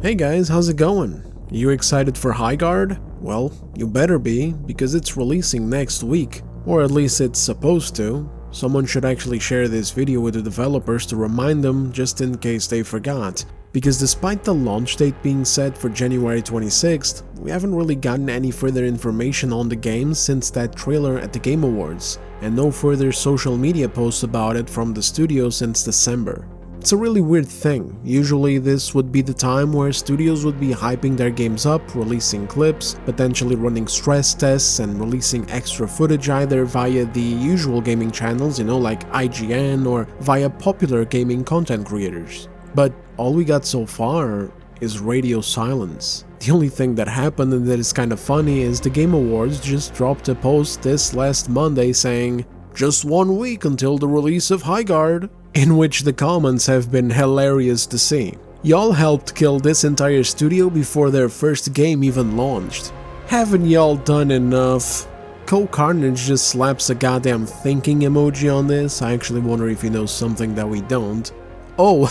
Hey guys, how's it going? You excited for Highguard? Well, you better be, because it's releasing next week. Or at least it's supposed to. Someone should actually share this video with the developers to remind them just in case they forgot. Because despite the launch date being set for January 26th, we haven't really gotten any further information on the game since that trailer at the Game Awards, and no further social media posts about it from the studio since December. It's a really weird thing. Usually this would be the time where studios would be hyping their games up, releasing clips, potentially running stress tests and releasing extra footage either via the usual gaming channels, like IGN, or via popular gaming content creators. But all we got so far is radio silence. The only thing that happened and that is kind of funny is the Game Awards just dropped a post this last Monday saying, "Just 1 week until the release of Highguard," in which the comments have been hilarious to see. Y'all helped kill this entire studio before their first game even launched. Haven't y'all done enough? Carnage just slaps a goddamn thinking emoji on this. I actually wonder if he knows something that we don't. Oh,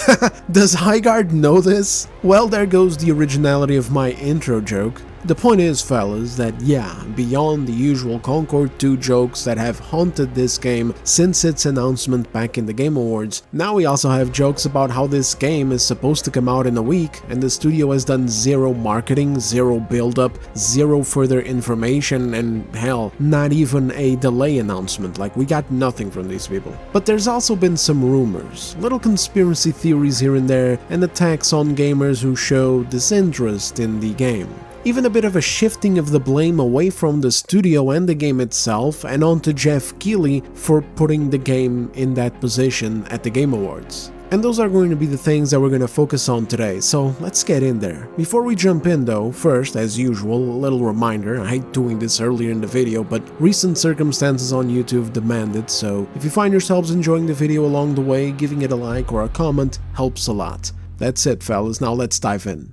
does Highguard know this? Well, there goes the originality of my intro joke. The point is, fellas, that yeah, beyond the usual Concord 2 jokes that have haunted this game since its announcement back in the Game Awards, now we also have jokes about how this game is supposed to come out in a week and the studio has done zero marketing, zero build-up, zero further information, and hell, not even a delay announcement. Like, we got nothing from these people. But there's also been some rumors, little conspiracy theories here and there, and attacks on gamers who show disinterest in the game. Even a bit of a shifting of the blame away from the studio and the game itself and onto Jeff Keighley for putting the game in that position at the Game Awards. And those are going to be the things that we're going to focus on today, so let's get in there. Before we jump in though, first, as usual, a little reminder. I hate doing this earlier in the video, but recent circumstances on YouTube demand it, so if you find yourselves enjoying the video along the way, giving it a like or a comment helps a lot. That's it, fellas, now let's dive in.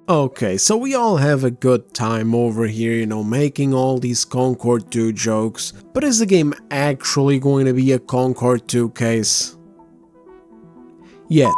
Okay, so we all have a good time over here, making all these Concord 2 jokes, but is the game actually going to be a Concord 2 case? Yeah.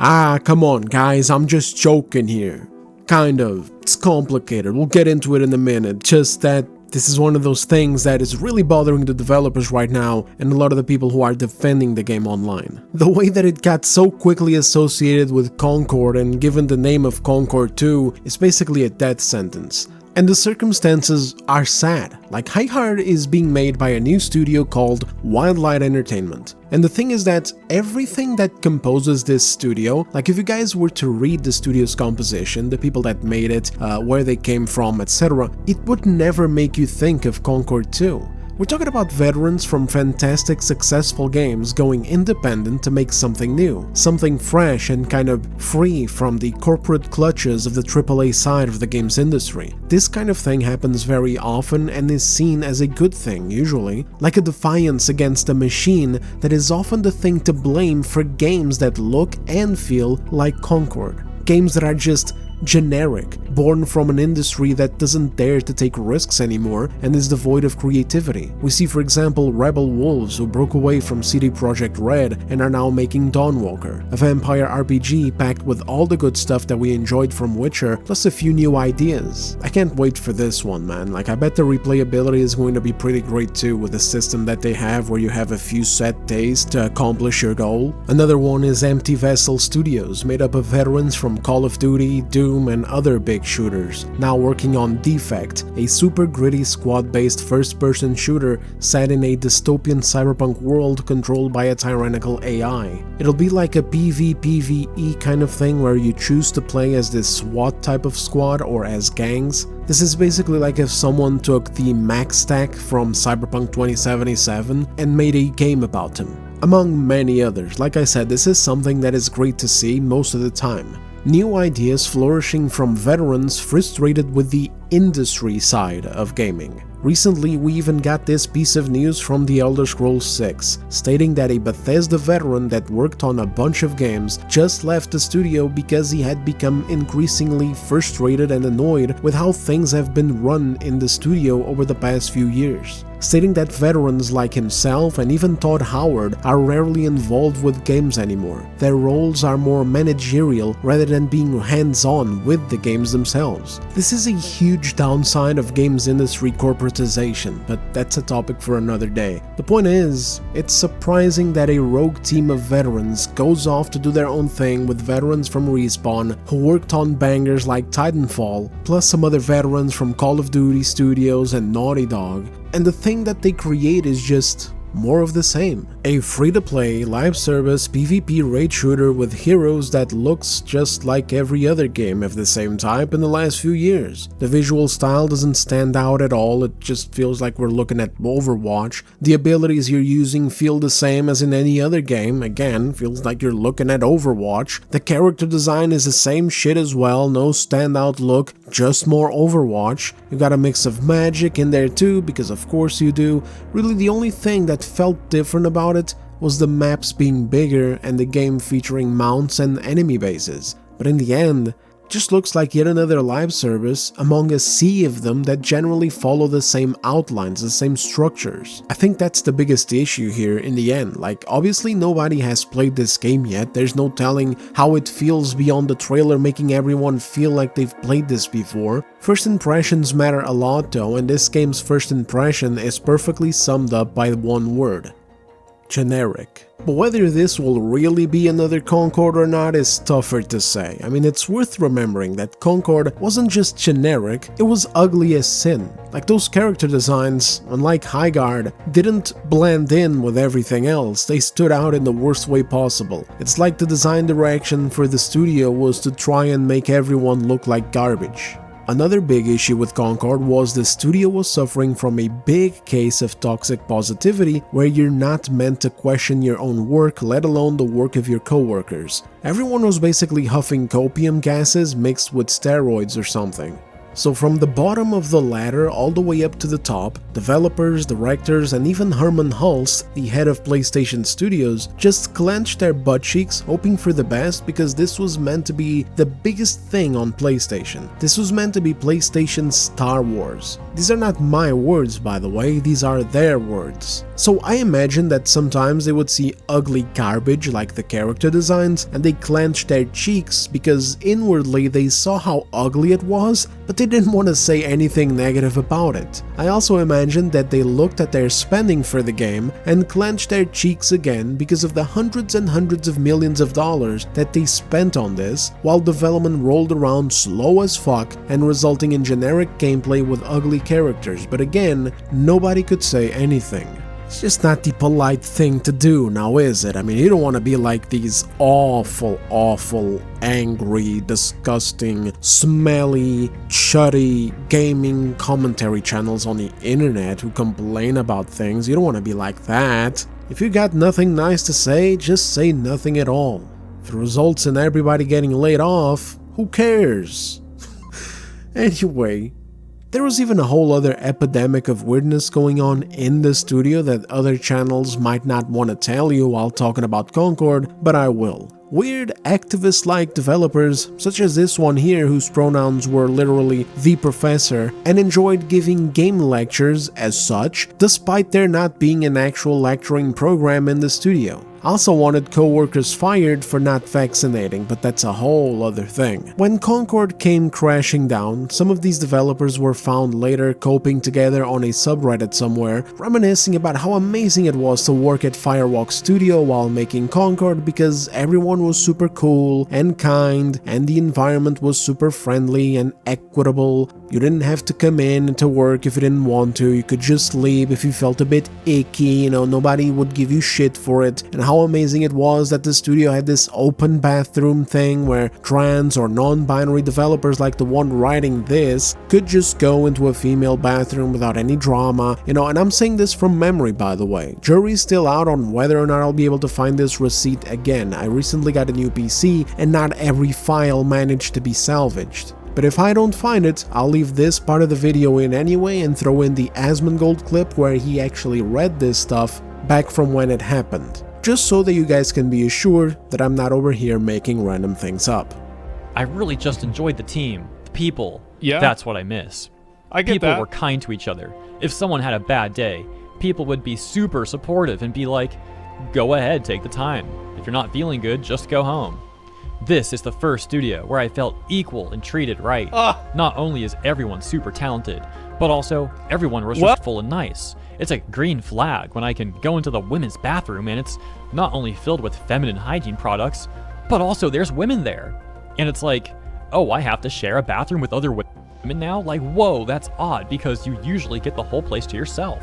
Come on guys, I'm just joking here. Kind of. It's complicated, we'll get into it in a minute, just that this is one of those things that is really bothering the developers right now and a lot of the people who are defending the game online. The way that it got so quickly associated with Concord and given the name of Concord 2 is basically a death sentence. And the circumstances are sad. Like, Highguard is being made by a new studio called Wildlight Entertainment. And the thing is that everything that composes this studio, like if you guys were to read the studio's composition, the people that made it, where they came from, etc., it would never make you think of Concord 2. We're talking about veterans from fantastic, successful games going independent to make something new, something fresh and kind of free from the corporate clutches of the AAA side of the games industry. This kind of thing happens very often and is seen as a good thing, usually, like a defiance against a machine that is often the thing to blame for games that look and feel like Concord. Games that are just generic, born from an industry that doesn't dare to take risks anymore and is devoid of creativity. We see, for example, Rebel Wolves, who broke away from CD Projekt Red and are now making Dawnwalker, a vampire RPG packed with all the good stuff that we enjoyed from Witcher, plus a few new ideas. I can't wait for this one, man. Like, I bet the replayability is going to be pretty great too, with the system that they have where you have a few set days to accomplish your goal. Another one is Empty Vessel Studios, made up of veterans from Call of Duty, Doom, and other big shooters, now working on Defect, a super gritty squad-based first-person shooter set in a dystopian cyberpunk world controlled by a tyrannical AI. It'll be like a PvPvE kind of thing where you choose to play as this SWAT type of squad or as gangs. This is basically like if someone took the Max stack from Cyberpunk 2077 and made a game about him, among many others. Like I said, this is something that is great to see most of the time. New ideas flourishing from veterans frustrated with the industry side of gaming. Recently, we even got this piece of news from The Elder Scrolls 6, stating that a Bethesda veteran that worked on a bunch of games just left the studio because he had become increasingly frustrated and annoyed with how things have been run in the studio over the past few years. stating that veterans like himself and even Todd Howard are rarely involved with games anymore. Their roles are more managerial rather than being hands-on with the games themselves. This is a huge downside of games industry corporatization, but that's a topic for another day. The point is, it's surprising that a rogue team of veterans goes off to do their own thing with veterans from Respawn who worked on bangers like Titanfall, plus some other veterans from Call of Duty Studios and Naughty Dog, and the thing that they create is just more of the same. A free-to-play, live service PvP raid shooter with heroes that looks just like every other game of the same type in the last few years. The visual style doesn't stand out at all, it just feels like we're looking at Overwatch. The abilities you're using feel the same as in any other game, again, feels like you're looking at Overwatch. The character design is the same shit as well, no standout look, just more Overwatch. You got a mix of magic in there too, because of course you do. Really the only thing that felt different about it was the maps being bigger and the game featuring mounts and enemy bases, but in the end, it just looks like yet another live service among a sea of them that generally follow the same outlines, the same structures. I think that's the biggest issue here in the end. Like, obviously nobody has played this game yet, there's no telling how it feels beyond the trailer making everyone feel like they've played this before. First impressions matter a lot though, and this game's first impression is perfectly summed up by one word: generic. But whether this will really be another Concord or not is tougher to say. I mean, it's worth remembering that Concord wasn't just generic, it was ugly as sin. Like, those character designs, unlike Highguard, didn't blend in with everything else, they stood out in the worst way possible. It's like the design direction for the studio was to try and make everyone look like garbage. Another big issue with Concord was the studio was suffering from a big case of toxic positivity where you're not meant to question your own work, let alone the work of your coworkers. Everyone was basically huffing copium gases mixed with steroids or something. So from the bottom of the ladder all the way up to the top, developers, directors, and even Herman Hulst, the head of PlayStation Studios, just clenched their butt cheeks hoping for the best because this was meant to be the biggest thing on PlayStation. This was meant to be PlayStation's Star Wars. These are not my words, by the way, these are their words. So I imagine that sometimes they would see ugly garbage like the character designs and they clenched their cheeks because inwardly they saw how ugly it was, but they didn't want to say anything negative about it. I also imagine that they looked at their spending for the game and clenched their cheeks again because of the hundreds and hundreds of millions of dollars that they spent on this, while development rolled around slow as fuck and resulting in generic gameplay with ugly characters, but again, nobody could say anything. It's just not the polite thing to do now, is it? I mean, you don't want to be like these awful, angry, disgusting, smelly, chuddy gaming commentary channels on the internet who complain about things. You don't want to be like that. If you got nothing nice to say, just say nothing at all. If it results in everybody getting laid off, who cares? Anyway, there was even a whole other epidemic of weirdness going on in the studio that other channels might not want to tell you while talking about Concord, but I will. Weird activist-like developers, such as this one here whose pronouns were literally the professor, and enjoyed giving game lectures as such, despite there not being an actual lecturing program in the studio. Also wanted co-workers fired for not vaccinating, but that's a whole other thing. When Concord came crashing down, some of these developers were found later coping together on a subreddit somewhere, reminiscing about how amazing it was to work at Firewalk Studio while making Concord because everyone was super cool and kind and the environment was super friendly and equitable. You didn't have to come in to work if you didn't want to, you could just leave if you felt a bit icky, nobody would give you shit for it, and how amazing it was that the studio had this open bathroom thing where trans or non-binary developers like the one writing this could just go into a female bathroom without any drama, and I'm saying this from memory, by the way. Jury's still out on whether or not I'll be able to find this receipt again. I recently got a new PC and not every file managed to be salvaged. But if I don't find it, I'll leave this part of the video in anyway and throw in the Asmongold clip where he actually read this stuff back from when it happened, just so that you guys can be assured that I'm not over here making random things up. I really just enjoyed the team, the people. Yeah. That's what I miss. I get People that. were kind to each other. If someone had a bad day, people would be super supportive and be like, go ahead, take the time. If you're not feeling good, just go home. This is the first studio where I felt equal and treated right. Not only is everyone super talented, but also everyone was respectful and nice. It's a green flag when I can go into the women's bathroom and it's not only filled with feminine hygiene products, but also there's women there. And it's like, oh, I have to share a bathroom with other women now? Like, whoa, that's odd because you usually get the whole place to yourself.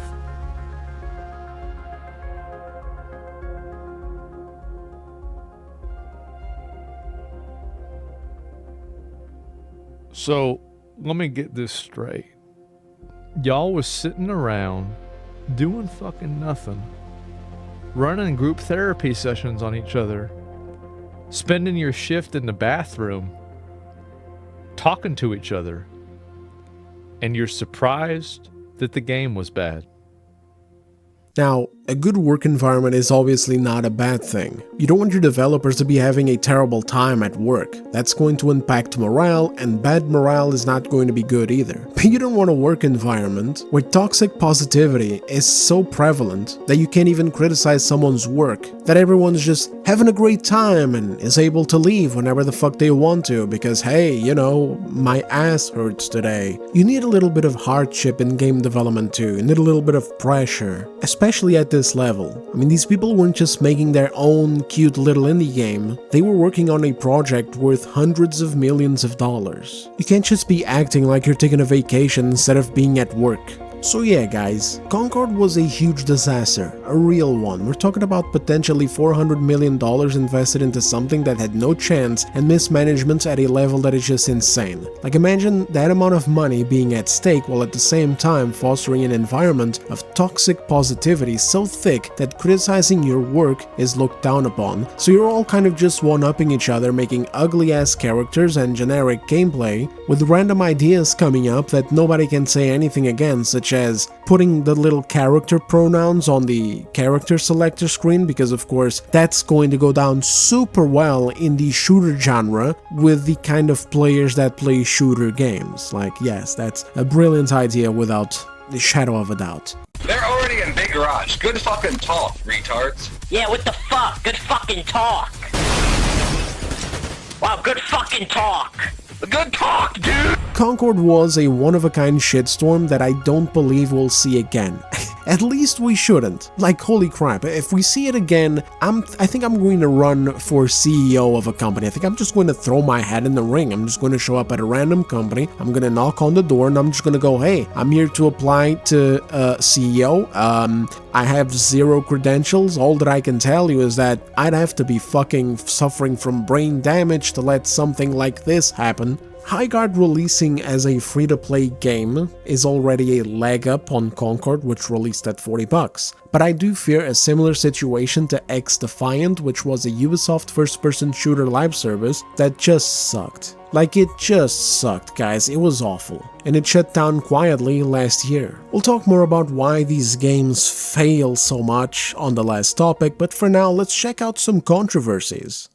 So, let me get this straight. Y'all was sitting around doing fucking nothing, running group therapy sessions on each other, spending your shift in the bathroom, talking to each other, and you're surprised that the game was bad. Now, a good work environment is obviously not a bad thing. You don't want your developers to be having a terrible time at work. That's going to impact morale, and bad morale is not going to be good either. But you don't want a work environment where toxic positivity is so prevalent that you can't even criticize someone's work, that everyone's just having a great time and is able to leave whenever the fuck they want to because, hey, you know, my ass hurts today. You need a little bit of hardship in game development too. You need a little bit of pressure, especially at this level. I mean, these people weren't just making their own cute little indie game, they were working on a project worth hundreds of millions of dollars. You can't just be acting like you're taking a vacation instead of being at work. So yeah guys, Concord was a huge disaster, a real one. We're talking about potentially $400 million invested into something that had no chance and mismanagement at a level that is just insane. Like, imagine that amount of money being at stake while at the same time fostering an environment of toxic positivity so thick that criticizing your work is looked down upon. So you're all kind of just one-upping each other, making ugly ass characters and generic gameplay with random ideas coming up that nobody can say anything against, such as putting the little character pronouns on the character selector screen, because of course that's going to go down super well in the shooter genre with the kind of players that play shooter games. Like, yes, that's a brilliant idea without the shadow of a doubt. They're already in Big Garage. Good fucking talk, retards. Yeah, what the fuck? Good fucking talk. Wow, good fucking talk. Good talk, dude! Concord was a one-of-a-kind shitstorm that I don't believe we'll see again. At least we shouldn't. Like, holy crap, if we see it again, I think I'm going to run for CEO of a company. I think I'm just going to throw my hat in the ring. I'm just going to show up at a random company, I'm going to knock on the door, and I'm just going to go, hey, I'm here to apply to CEO. I have zero credentials. All that I can tell you is that I'd have to be fucking suffering from brain damage to let something like this happen. Highguard releasing as a free-to-play game is already a leg up on Concord, which released at $40, but I do fear a similar situation to X-Defiant, which was a Ubisoft first-person shooter live service that just sucked. Like, it just sucked, guys, it was awful, and it shut down quietly last year. We'll talk more about why these games fail so much on the last topic, but for now, let's check out some controversies.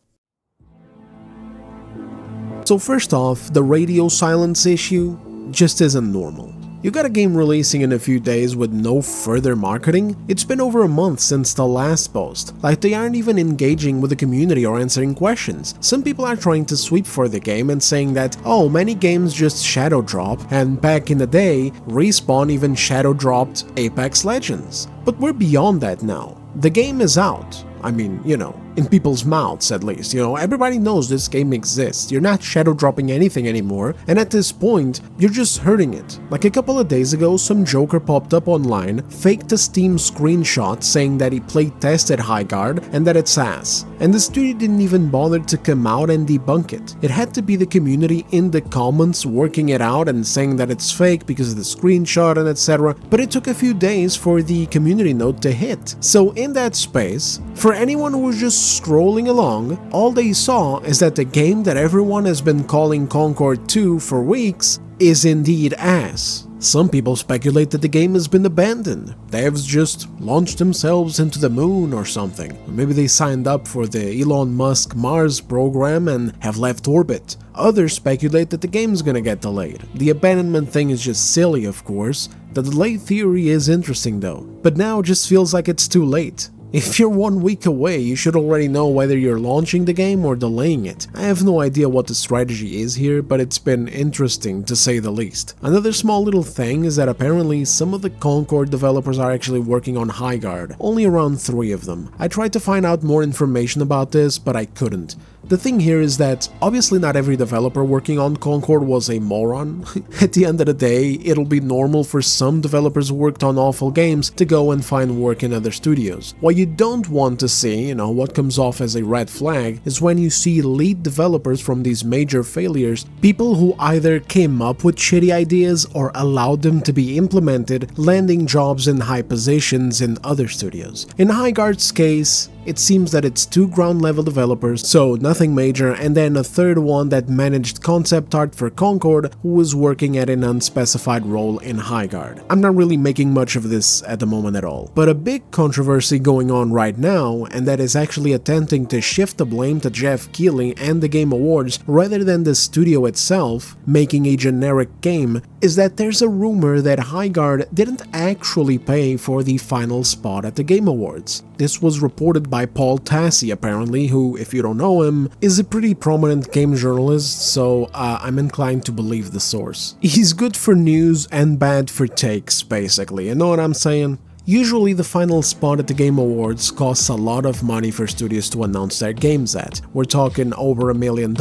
So first off, the radio silence issue just isn't normal. You got a game releasing in a few days with no further marketing? It's been over a month since the last post. Like, they aren't even engaging with the community or answering questions. Some people are trying to sweep for the game and saying that, oh, many games just shadow drop, and back in the day, Respawn even shadow dropped Apex Legends. But we're beyond that now. The game is out. I mean, you know, in people's mouths at least, you know, everybody knows this game exists. You're not shadow dropping anything anymore, and at this point, you're just hurting it. Like a couple of days ago, some joker popped up online, faked a Steam screenshot saying that he played tested Highguard and that it's ass. And the studio didn't even bother to come out and debunk it. It had to be the community in the comments working it out and saying that it's fake because of the screenshot and etc. But it took a few days for the community note to hit. So in that space, for anyone who was just scrolling along, all they saw is that the game that everyone has been calling Concord 2 for weeks is indeed ass. Some people speculate that the game has been abandoned. Devs just launched themselves into the moon or something. Or maybe they signed up for the Elon Musk Mars program and have left orbit. Others speculate that the game's gonna get delayed. The abandonment thing is just silly, of course. The delay theory is interesting though, but now it just feels like it's too late. If you're 1 week away, you should already know whether you're launching the game or delaying it. I have no idea what the strategy is here, but it's been interesting to say the least. Another small little thing is that apparently some of the Concord developers are actually working on Highguard, only around 3 of them. I tried to find out more information about this, but I couldn't. The thing here is that obviously not every developer working on Concord was a moron. At the end of the day, it'll be normal for some developers who worked on awful games to go and find work in other studios. What you don't want to see, what comes off as a red flag, is when you see lead developers from these major failures, people who either came up with shitty ideas or allowed them to be implemented, landing jobs in high positions in other studios. In Highguard's case, it seems that it's 2 ground-level developers, so nothing major, and then a third one that managed concept art for Concord, who was working at an unspecified role in Highguard. I'm not really making much of this at the moment at all. But a big controversy going on right now, and that is actually attempting to shift the blame to Geoff Keighley and the Game Awards rather than the studio itself making a generic game, is that there's a rumor that Highguard didn't actually pay for the final spot at the Game Awards. This was reported by Paul Tassi apparently, who, if you don't know him, is a pretty prominent game journalist, so I'm inclined to believe the source. He's good for news and bad for takes, basically, you know what I'm saying? Usually the final spot at the Game Awards costs a lot of money for studios to announce their games at. We're talking over $1 million.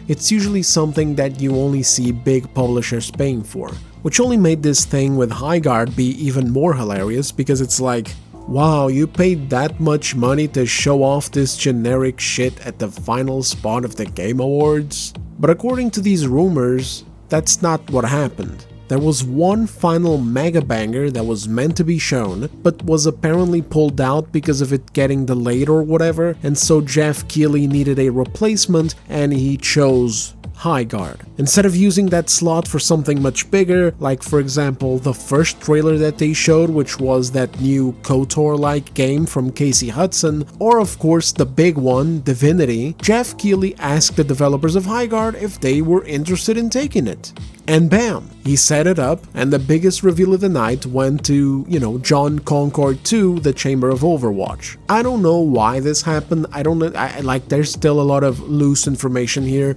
It's usually something that you only see big publishers paying for, which only made this thing with Highguard be even more hilarious because it's like, wow, you paid that much money to show off this generic shit at the final spot of the Game Awards? But according to these rumors, that's not what happened. There was one final mega banger that was meant to be shown, but was apparently pulled out because of it getting delayed or whatever, and so Geoff Keighley needed a replacement and he chose Highguard. Instead of using that slot for something much bigger, like for example the first trailer that they showed, which was that new KOTOR-like game from Casey Hudson, or of course the big one, Divinity, Geoff Keighley asked the developers of Highguard if they were interested in taking it. And bam, he set it up, and the biggest reveal of the night went to, John Concord 2, the Chamber of Overwatch. I don't know why this happened. I don't know, there's still a lot of loose information here.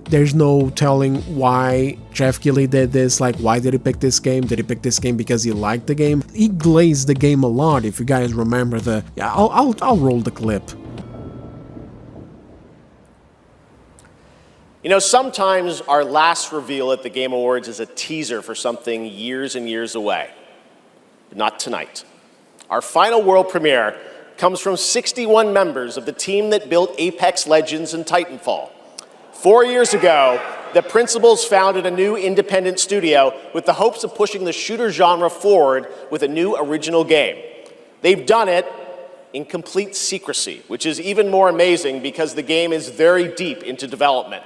There's no telling why Geoff Keighley did this, why did he pick this game? Did he pick this game because he liked the game? He glazed the game a lot, if you guys remember the... Yeah, I'll roll the clip. Sometimes our last reveal at the Game Awards is a teaser for something years and years away. But not tonight. Our final world premiere comes from 61 members of the team that built Apex Legends and Titanfall. 4 years ago, the principals founded a new independent studio with the hopes of pushing the shooter genre forward with a new original game. They've done it in complete secrecy, which is even more amazing because the game is very deep into development.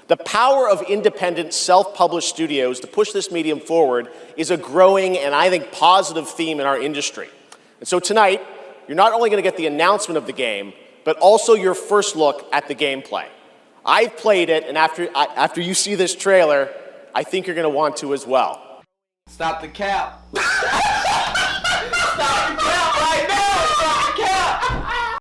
The power of independent, self-published studios to push this medium forward is a growing and I think positive theme in our industry. And so tonight, you're not only going to get the announcement of the game, but also your first look at the gameplay. I've played it, and after you see this trailer, I think you're going to want to as well. Stop the cap. Stop the cap right now. Stop the cap.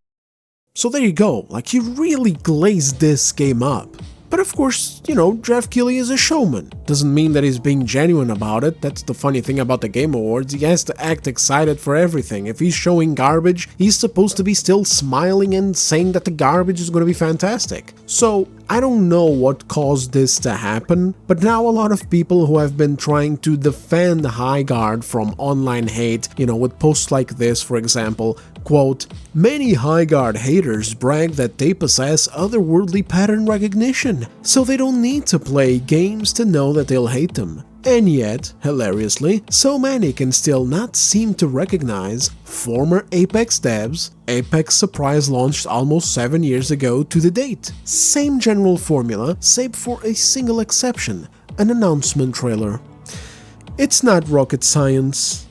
So there you go, he really glazed this game up. But of course, Geoff Keighley is a showman. Doesn't mean that he's being genuine about it. That's the funny thing about the Game Awards. He has to act excited for everything. If he's showing garbage, he's supposed to be still smiling and saying that the garbage is going to be fantastic. So, I don't know what caused this to happen, but now a lot of people who have been trying to defend Highguard from online hate, with posts like this, for example, quote, "Many Highguard haters brag that they possess otherworldly pattern recognition, so they don't need to play games to know that they'll hate them. And yet, hilariously, so many can still not seem to recognize former Apex devs. Apex Surprise launched almost 7 years ago to the date. Same general formula, save for a single exception, an announcement trailer." It's not rocket science.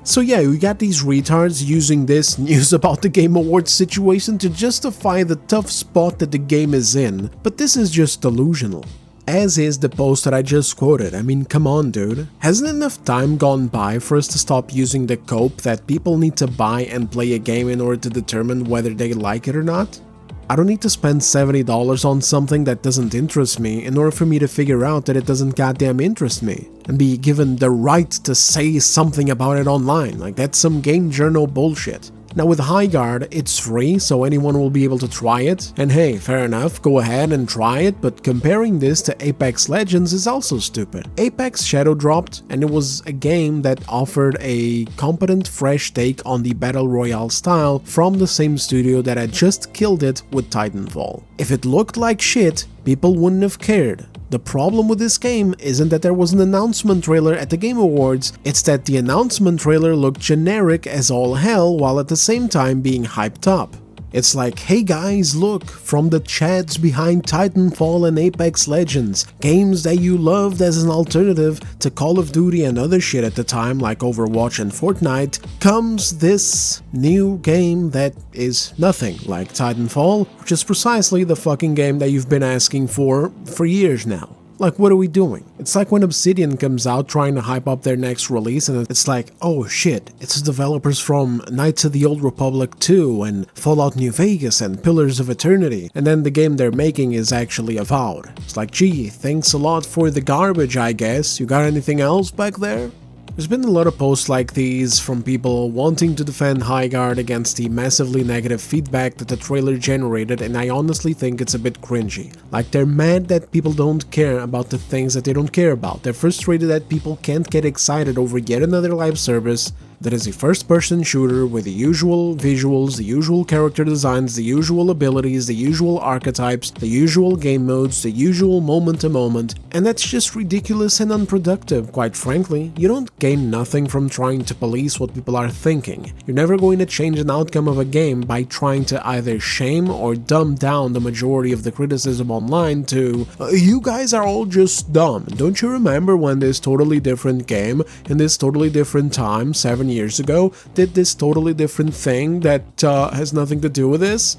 So yeah, we got these retards using this news about the Game Awards situation to justify the tough spot that the game is in, but this is just delusional. As is the post that I just quoted. I mean, come on, dude. Hasn't enough time gone by for us to stop using the cope that people need to buy and play a game in order to determine whether they like it or not? I don't need to spend $70 on something that doesn't interest me in order for me to figure out that it doesn't goddamn interest me, and be given the right to say something about it online. Like, that's some game journal bullshit. Now with Highguard, it's free, so anyone will be able to try it, and hey, fair enough, go ahead and try it, but comparing this to Apex Legends is also stupid. Apex shadow dropped, and it was a game that offered a competent, fresh take on the Battle Royale style from the same studio that had just killed it with Titanfall. If it looked like shit, people wouldn't have cared. The problem with this game isn't that there was an announcement trailer at the Game Awards, it's that the announcement trailer looked generic as all hell while at the same time being hyped up. It's like, hey guys, look, from the chads behind Titanfall and Apex Legends, games that you loved as an alternative to Call of Duty and other shit at the time like Overwatch and Fortnite, comes this new game that is nothing like Titanfall, which is precisely the fucking game that you've been asking for years now. Like, what are we doing? It's like when Obsidian comes out trying to hype up their next release and it's like, oh shit, it's the developers from Knights of the Old Republic 2 and Fallout New Vegas and Pillars of Eternity, and then the game they're making is actually Avowed. It's like, gee, thanks a lot for the garbage, I guess. You got anything else back there? There's been a lot of posts like these from people wanting to defend Highguard against the massively negative feedback that the trailer generated, and I honestly think it's a bit cringy. Like, they're mad that people don't care about the things that they don't care about. They're frustrated that people can't get excited over yet another live service that is a first-person shooter with the usual visuals, the usual character designs, the usual abilities, the usual archetypes, the usual game modes, the usual moment-to-moment, and that's just ridiculous and unproductive, quite frankly. You don't gain nothing from trying to police what people are thinking. You're never going to change an outcome of a game by trying to either shame or dumb down the majority of the criticism online to, you guys are all just dumb. Don't you remember when this totally different game in this totally different time, 7 years ago, did this totally different thing that has nothing to do with this?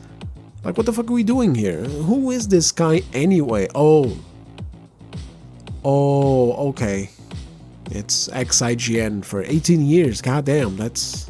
Like, what the fuck are we doing here? Who is this guy anyway? Oh, okay. It's ex-IGN for 18 years, goddamn, that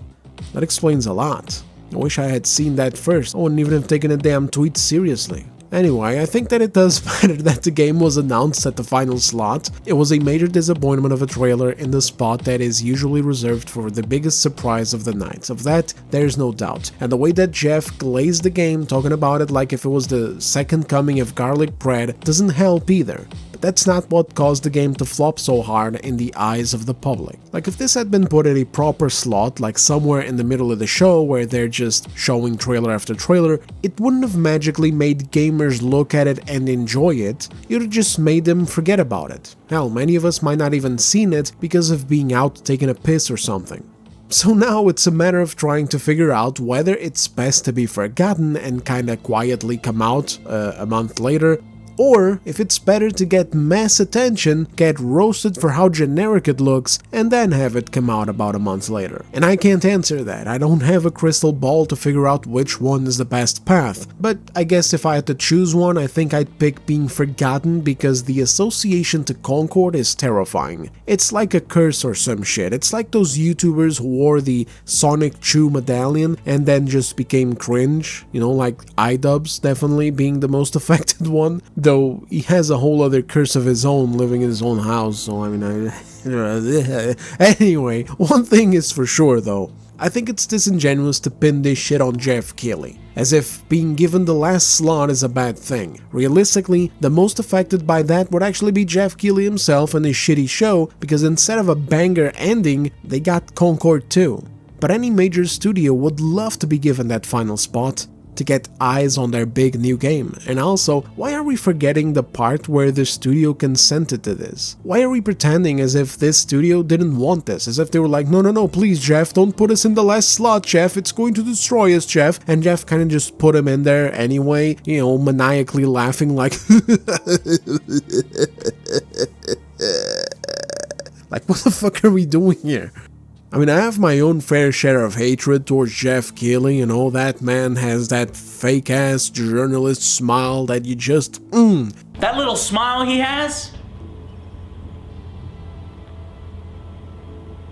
explains a lot. I wish I had seen that first. I wouldn't even have taken a damn tweet seriously. Anyway, I think that it does matter that the game was announced at the final slot. It was a major disappointment of a trailer in the spot that is usually reserved for the biggest surprise of the night. Of that, there's no doubt. And the way that Jeff glazed the game, talking about it like if it was the second coming of garlic bread, doesn't help either. But that's not what caused the game to flop so hard in the eyes of the public. Like, if this had been put at a proper slot, like somewhere in the middle of the show where they're just showing trailer after trailer, it wouldn't have magically made gamers look at it and enjoy it, you'd have just made them forget about it. Hell, many of us might not even seen it because of being out taking a piss or something. So now it's a matter of trying to figure out whether it's best to be forgotten and kinda quietly come out a month later, or if it's better to get mass attention, get roasted for how generic it looks, and then have it come out about a month later. And I can't answer that. I don't have a crystal ball to figure out which one is the best path. But I guess if I had to choose one, I think I'd pick being forgotten because the association to Concord is terrifying. It's like a curse or some shit. It's like those YouTubers who wore the Sonic Chew medallion and then just became cringe. You know, like iDubbbz definitely being the most affected one. Though he has a whole other curse of his own living in his own house, so I mean, anyway, one thing is for sure though, I think it's disingenuous to pin this shit on Geoff Keighley, as if being given the last slot is a bad thing. Realistically, the most affected by that would actually be Geoff Keighley himself and his shitty show, because instead of a banger ending, they got Concord 2. But any major studio would love to be given that final spot, to get eyes on their big new game. And also, why are we forgetting the part where the studio consented to this? Why are we pretending as if this studio didn't want this? As if they were like, no, please Jeff, don't put us in the last slot, Jeff, it's going to destroy us, Jeff. And Jeff kind of just put him in there anyway, you know, maniacally laughing like Like, what the fuck are we doing here? I mean, I have my own fair share of hatred towards Jeff Keighley, you know, that man has that fake-ass journalist smile that you just, That little smile he has?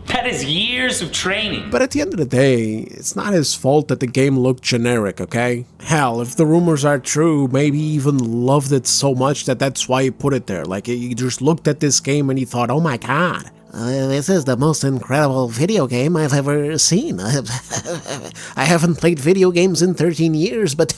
That is years of training. But at the end of the day, it's not his fault that the game looked generic, okay? Hell, if the rumors are true, maybe he even loved it so much that that's why he put it there. Like, he just looked at this game and he thought, oh my god, this is the most incredible video game I've ever seen. I haven't played video games in 13 years, but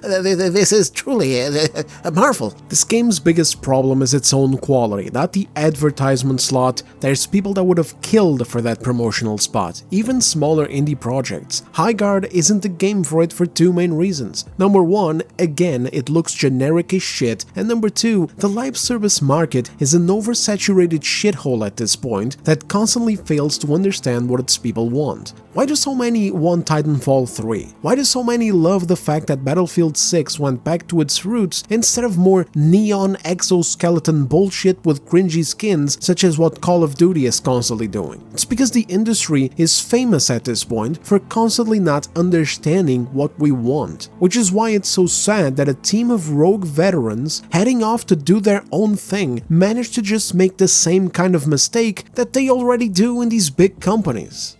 this is truly a marvel. This game's biggest problem is its own quality, not the advertisement slot. There's people that would have killed for that promotional spot, even smaller indie projects. Highguard isn't the game for it for two main reasons. Number one, again, it looks generic as shit, and number two, the live service market is an oversaturated shithole at this point that constantly fails to understand what its people want. Why do so many want Titanfall 3? Why do so many love the fact that Battlefield 6 went back to its roots instead of more neon exoskeleton bullshit with cringy skins such as what Call of Duty is constantly doing? It's because the industry is famous at this point for constantly not understanding what we want, which is why it's so sad that a team of rogue veterans heading off to do their own thing managed to just make the same kind of mistake that they already do in these big companies.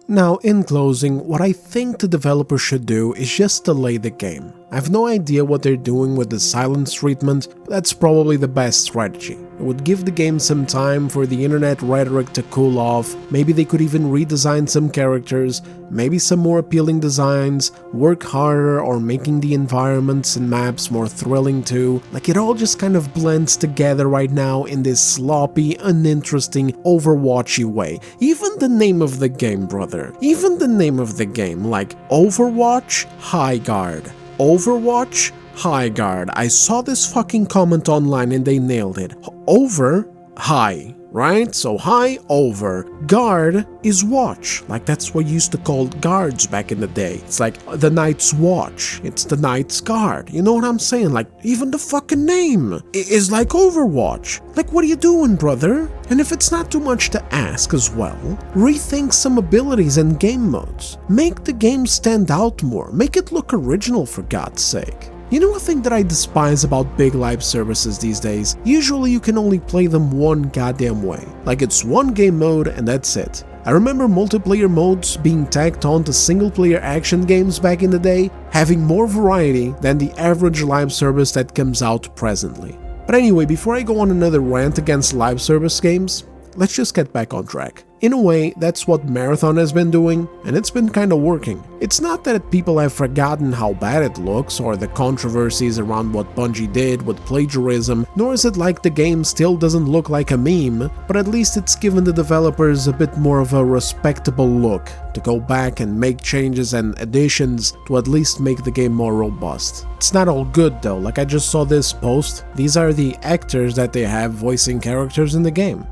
Now, in closing, what I think the developer should do is just delay the game. I have no idea what they're doing with the silence treatment, but that's probably the best strategy. It would give the game some time for the internet rhetoric to cool off, maybe they could even redesign some characters, maybe some more appealing designs, work harder on making the environments and maps more thrilling too. Like, it all just kind of blends together right now in this sloppy, uninteresting, Overwatchy way. Even the name of the game, brother. Even the name of the game, like Overwatch Highguard. Overwatch Highguard. I saw this fucking comment online and they nailed it. Over, high, right? So high, over. Guard is watch. Like, that's what you used to call guards back in the day. It's like the Night's Watch. It's the Night's Guard. You know what I'm saying? Like, even the fucking name is like Overwatch. Like, what are you doing, brother? And if it's not too much to ask as well, rethink some abilities and game modes. Make the game stand out more. Make it look original, for God's sake. You know, a thing that I despise about big live services these days? Usually you can only play them one goddamn way. Like, it's one game mode and that's it. I remember multiplayer modes being tacked on to single-player action games back in the day, having more variety than the average live service that comes out presently. But anyway, before I go on another rant against live service games, let's just get back on track. In a way, that's what Marathon has been doing, and it's been kinda working. It's not that people have forgotten how bad it looks or the controversies around what Bungie did with plagiarism, nor is it like the game still doesn't look like a meme, but at least it's given the developers a bit more of a respectable look to go back and make changes and additions to at least make the game more robust. It's not all good though, like I just saw this post. These are the actors that they have voicing characters in the game.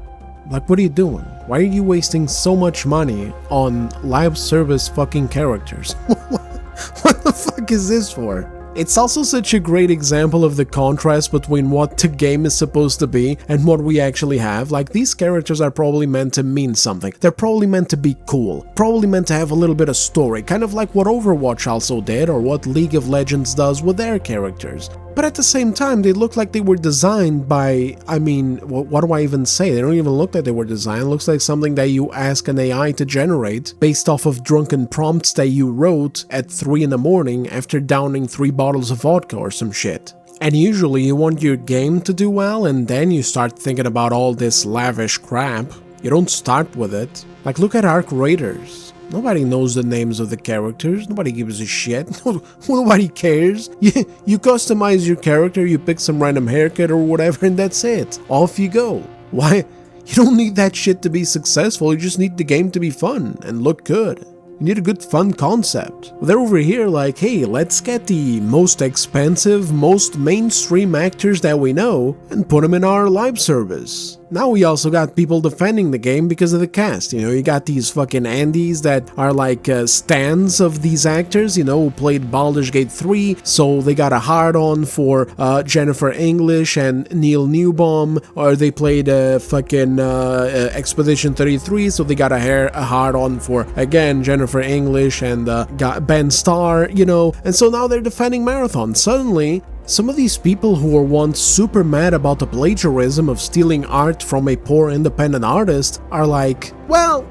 Like, what are you doing? Why are you wasting so much money on live service fucking characters? What the fuck is this for? It's also such a great example of the contrast between what the game is supposed to be and what we actually have. Like, these characters are probably meant to mean something. They're probably meant to be cool. Probably meant to have a little bit of story, kind of like what Overwatch also did or what League of Legends does with their characters. But at the same time, they look like they were designed by, I mean, what do I even say? They don't even look like they were designed. It looks like something that you ask an AI to generate based off of drunken prompts that you wrote at 3 in the morning after downing 3 bottles of vodka or some shit. And usually you want your game to do well and then you start thinking about all this lavish crap. You don't start with it. Like, look at Arc Raiders. Nobody knows the names of the characters, nobody gives a shit, nobody cares. You customize your character, you pick some random haircut or whatever, and that's it. Off you go. Why? You don't need that shit to be successful, you just need the game to be fun and look good. You need a good fun concept. They're over here like, hey, let's get the most expensive, most mainstream actors that we know and put them in our live service. Now we also got people defending the game because of the cast. You know, you got these fucking Andes that are like stands of these actors, you know, who played Baldur's Gate 3, so they got a hard-on for Jennifer English and Neil Newbomb, or they played fucking Expedition 33, so they got a hard-on for, again, Jennifer English and got Ben Starr, you know, and so now they're defending Marathon. Suddenly, some of these people who were once super mad about the plagiarism of stealing art from a poor independent artist are like, well,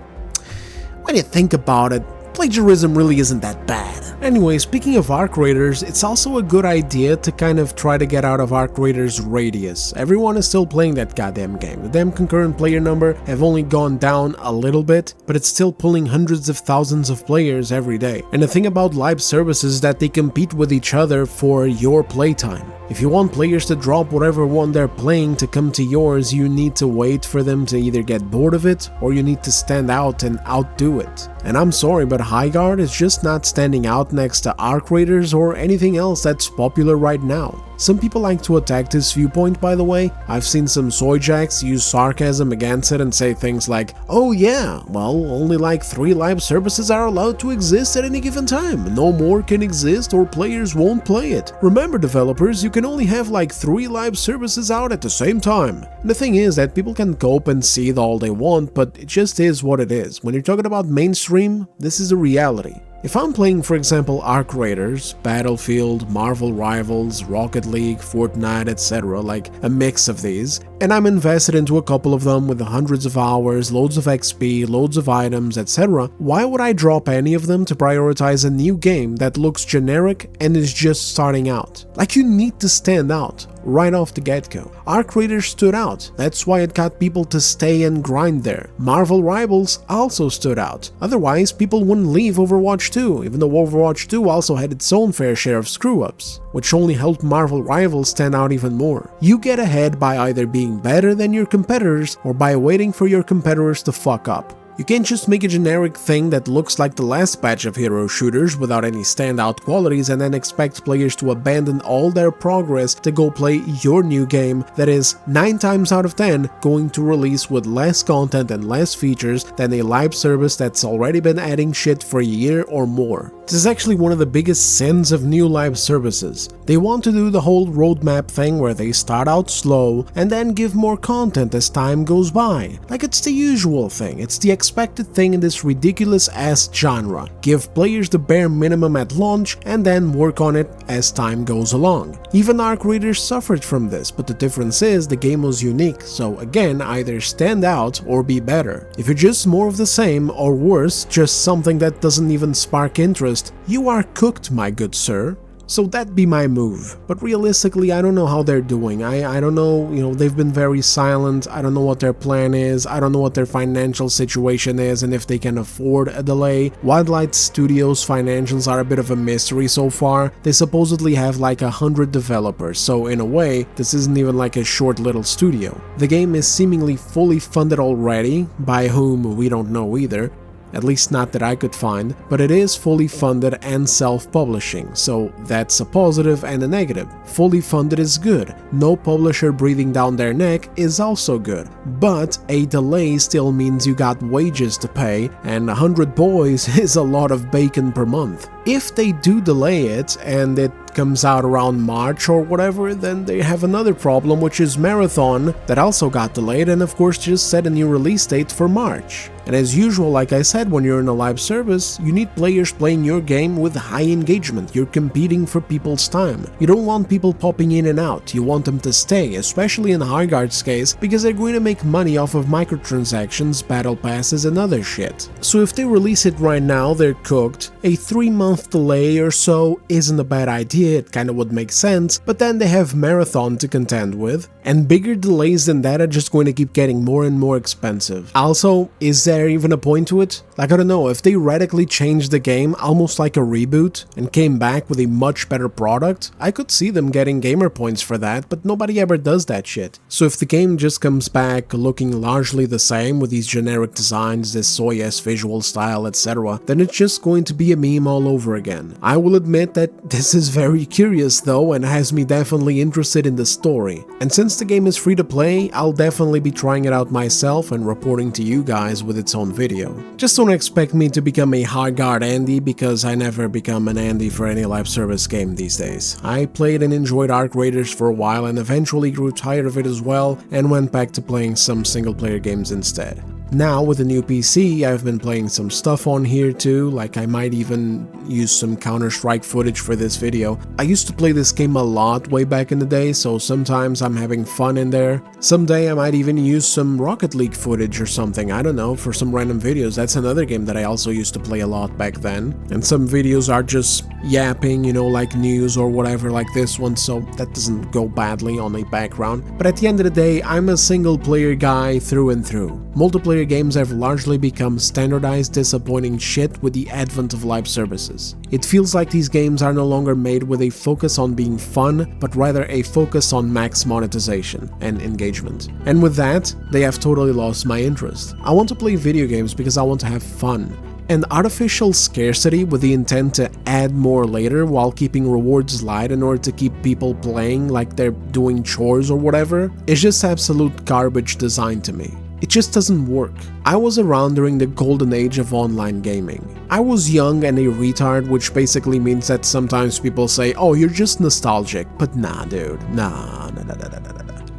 when you think about it, plagiarism really isn't that bad. Anyway, speaking of Arc Raiders, it's also a good idea to kind of try to get out of Arc Raiders' radius. Everyone is still playing that goddamn game. The damn concurrent player number have only gone down a little bit, but it's still pulling hundreds of thousands of players every day. And the thing about live services is that they compete with each other for your playtime. If you want players to drop whatever one they're playing to come to yours, you need to wait for them to either get bored of it, or you need to stand out and outdo it. And I'm sorry, but Highguard is just not standing out next to Arc Raiders or anything else that's popular right now. Some people like to attack this viewpoint, by the way. I've seen some soyjacks use sarcasm against it and say things like, oh yeah, well, only like 3 live services are allowed to exist at any given time. No more can exist or players won't play it. Remember, developers, you can only have like 3 live services out at the same time. And the thing is that people can cope and seethe all they want, but it just is what it is. When you're talking about mainstream, this is a reality. If I'm playing, for example, Arc Raiders, Battlefield, Marvel Rivals, Rocket League, Fortnite, etc., like a mix of these, and I'm invested into a couple of them with hundreds of hours, loads of XP, loads of items, etc., why would I drop any of them to prioritize a new game that looks generic and is just starting out? Like, you need to stand out right off the get-go. Arc Raiders stood out, that's why it got people to stay and grind there. Marvel Rivals also stood out, otherwise people wouldn't leave Overwatch 2, even though Overwatch 2 also had its own fair share of screw-ups, which only helped Marvel Rivals stand out even more. You get ahead by either being better than your competitors or by waiting for your competitors to fuck up. You can't just make a generic thing that looks like the last batch of hero shooters without any standout qualities and then expect players to abandon all their progress to go play your new game that is 9 times out of 10 going to release with less content and less features than a live service that's already been adding shit for a year or more. This is actually one of the biggest sins of new live services. They want to do the whole roadmap thing where they start out slow and then give more content as time goes by. Like, it's the usual thing, it's the expected thing in this ridiculous ass genre. Give players the bare minimum at launch and then work on it as time goes along. Even Arc Raiders suffered from this, but the difference is the game was unique, so again, either stand out or be better. If you're just more of the same, or worse, just something that doesn't even spark interest, you are cooked, my good sir. So that'd be my move. But realistically, I don't know how they're doing. I don't know, you know, they've been very silent. I don't know what their plan is. I don't know what their financial situation is and if they can afford a delay. Wildlight Studios' financials are a bit of a mystery so far. They supposedly have like 100 developers, so in a way, this isn't even like a short little studio. The game is seemingly fully funded already, by whom we don't know either. At least not that I could find, but it is fully funded and self-publishing, so that's a positive and a negative. Fully funded is good, no publisher breathing down their neck is also good, but a delay still means you got wages to pay, and 100 boys is a lot of bacon per month. If they do delay it, and it comes out around March or whatever, then they have another problem, which is Marathon, that also got delayed and of course just set a new release date for March. And as usual, like I said, when you're in a live service, you need players playing your game with high engagement. You're competing for people's time. You don't want people popping in and out, you want them to stay, especially in Highguard's case, because they're going to make money off of microtransactions, battle passes and other shit. So if they release it right now, they're cooked. A 3-month delay or so isn't a bad idea, it kinda would make sense, but then they have Marathon to contend with, and bigger delays than that are just going to keep getting more and more expensive. Also, is there there even a point to it? Like, I don't know, if they radically changed the game, almost like a reboot, and came back with a much better product, I could see them getting gamer points for that, but nobody ever does that shit. So if the game just comes back looking largely the same with these generic designs, this soy-ass visual style, etc., then it's just going to be a meme all over again. I will admit that this is very curious though, and has me definitely interested in the story. And since the game is free to play, I'll definitely be trying it out myself and reporting to you guys with its own video. Just don't expect me to become a Highguard Andy, because I never become an Andy for any live service game these days. I played and enjoyed Arc Raiders for a while and eventually grew tired of it as well and went back to playing some single player games instead. Now with the new PC, I've been playing some stuff on here too, like I might even use some Counter-Strike footage for this video. I used to play this game a lot way back in the day, so sometimes I'm having fun in there. Someday I might even use some Rocket League footage or something, I don't know, for some random videos. That's another game that I also used to play a lot back then. And some videos are just yapping, you know, like news or whatever like this one, so that doesn't go badly on a background. But at the end of the day, I'm a single player guy through and through. Multiplayer games have largely become standardized, disappointing shit with the advent of live services. It feels like these games are no longer made with a focus on being fun, but rather a focus on max monetization and engagement. And with that, they have totally lost my interest. I want to play video games because I want to have fun. And artificial scarcity with the intent to add more later while keeping rewards light in order to keep people playing like they're doing chores or whatever is just absolute garbage design to me. It just doesn't work. I was around during the golden age of online gaming. I was young and a retard, which basically means that sometimes people say, oh, you're just nostalgic. But nah, dude, nah.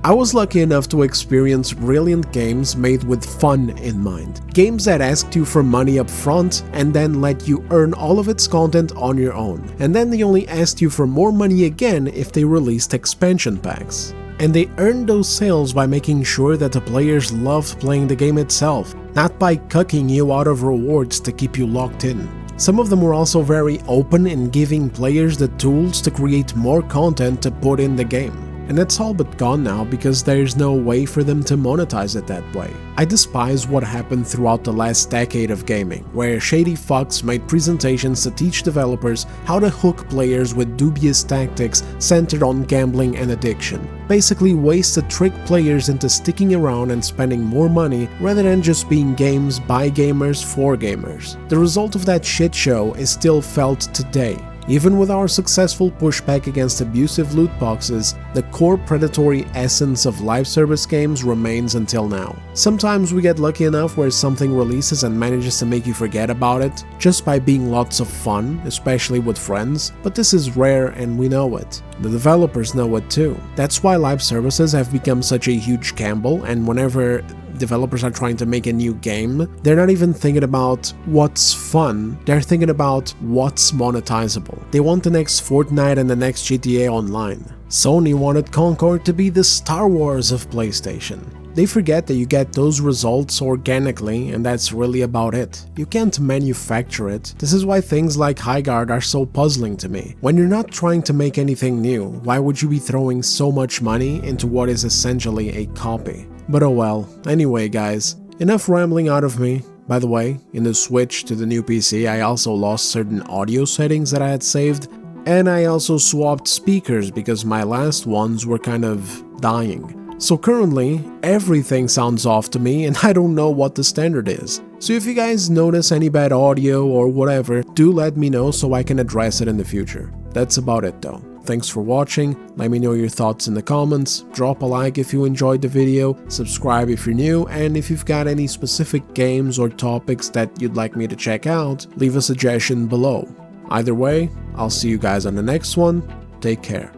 I was lucky enough to experience brilliant games made with fun in mind. Games that asked you for money up front and then let you earn all of its content on your own. And then they only asked you for more money again if they released expansion packs. And they earned those sales by making sure that the players loved playing the game itself, not by cucking you out of rewards to keep you locked in. Some of them were also very open in giving players the tools to create more content to put in the game. And that's all but gone now because there's no way for them to monetize it that way. I despise what happened throughout the last decade of gaming, where shady fucks made presentations to teach developers how to hook players with dubious tactics centered on gambling and addiction. Basically ways to trick players into sticking around and spending more money rather than just being games by gamers for gamers. The result of that shit show is still felt today. Even with our successful pushback against abusive loot boxes, the core predatory essence of live service games remains until now. Sometimes we get lucky enough where something releases and manages to make you forget about it, just by being lots of fun, especially with friends, but this is rare and we know it. The developers know it too. That's why live services have become such a huge gamble, and whenever developers are trying to make a new game, they're not even thinking about what's fun, they're thinking about what's monetizable. They want the next Fortnite and the next GTA Online. Sony wanted Concord to be the Star Wars of PlayStation. They forget that you get those results organically, and that's really about it. You can't manufacture it. This is why things like Highguard are so puzzling to me. When you're not trying to make anything new, why would you be throwing so much money into what is essentially a copy? But oh well. Anyway guys, enough rambling out of me. By the way, in the switch to the new PC, I also lost certain audio settings that I had saved, and I also swapped speakers because my last ones were kind of dying. So currently, everything sounds off to me and I don't know what the standard is. So if you guys notice any bad audio or whatever, do let me know so I can address it in the future. That's about it though. Thanks for watching, let me know your thoughts in the comments, drop a like if you enjoyed the video, subscribe if you're new, and if you've got any specific games or topics that you'd like me to check out, leave a suggestion below. Either way, I'll see you guys on the next one, take care.